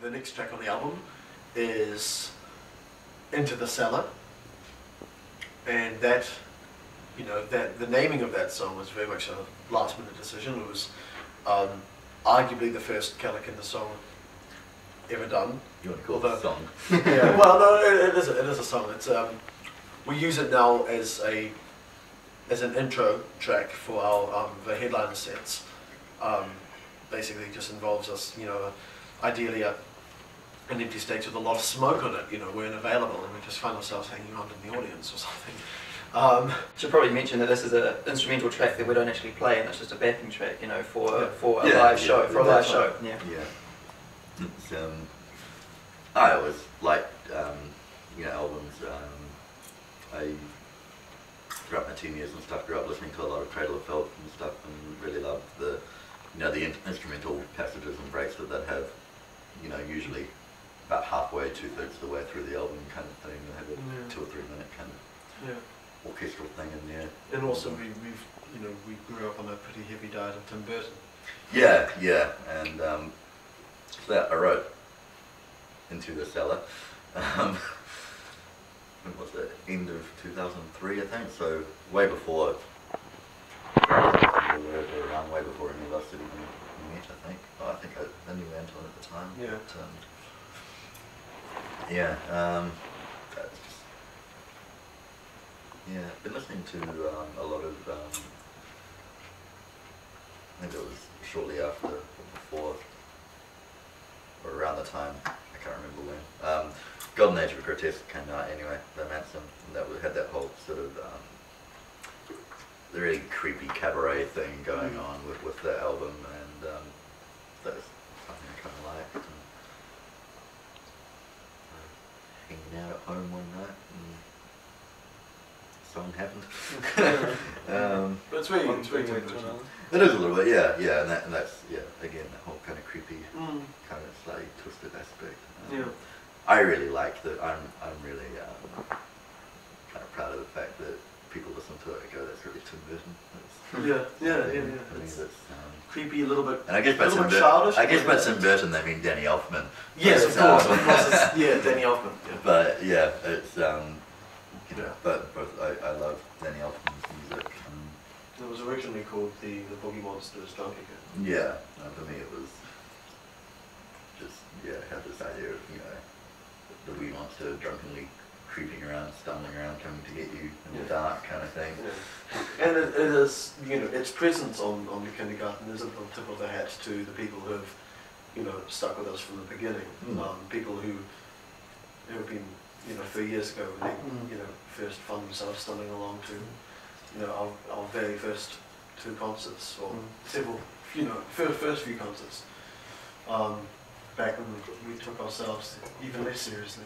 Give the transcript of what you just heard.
the next track on the album is Into the Cellar, and that, you know, that the naming of that song was very much a last minute decision. It was arguably the first Keller song ever done. You want to call it a song? Yeah, well, no, it is a song. It's we use it now as an intro track for our the headliner sets. Basically, it just involves us, you know, ideally an empty stage with a lot of smoke on it. You know, we're unavailable, and we just find ourselves hanging on in the audience or something. Should probably mention that this is an instrumental track that we don't actually play, and it's just a backing track, you know, for a live show. For a live show. Yeah. Yeah. It's, I always liked, you know, albums. I throughout my teen years and stuff grew up listening to a lot of Cradle of Filth and stuff, and really loved the, you know, the instrumental passages and breaks that they'd have, you know, usually about halfway, 2/3 of the way through the album kind of thing. They have a 2 or 3 minute kind of orchestral thing in there. And also we grew up on a pretty heavy diet of Tim Burton. Yeah, yeah, and so that I wrote Into the Cellar. When was it? End of 2003, I think. So way before, around way before any of us had even met, I think. Oh, I think I knew Anton at the time. Yeah. But, yeah. That's just, yeah. Been listening to a lot of. I think it was shortly after or before, or around the time. I can't remember when. Golden Age of Grotesque came out anyway, by Manson, and that had that whole sort of the really creepy cabaret thing going on with the album, and that was something I kind of liked. And, hanging out at home one night, and something happened. But it's really good. It is a little bit, yeah, and that's again that whole kind of creepy, kind of slightly twisted aspect. I really like that. I'm really kind of proud of the fact that people listen to it and go, "That's really Tim Burton." Yeah. I mean, that's creepy, a little bit. And I guess by Tim childish. I guess by Tim Burton they mean Danny Elfman. Yes, of course. It's, Danny Elfman. Yeah. But yeah, it's you know, but both I love Danny Elfman's music. It was originally called the Boogie Monsters Drunk Again. Yeah, for me it was just had this idea of, you know, the wee monster drunkenly creeping around, stumbling around, coming to get you in the dark kind of thing. Yeah. And it is, you know, its presence on the Kindergarten is a little tip of the hat to the people who have, you know, stuck with us from the beginning. People who have been, you know, 3 years ago when they, you know, first found themselves stumbling along to, you know, our very first 2 concerts, or several, you know, first few concerts. Back when we took ourselves even less seriously.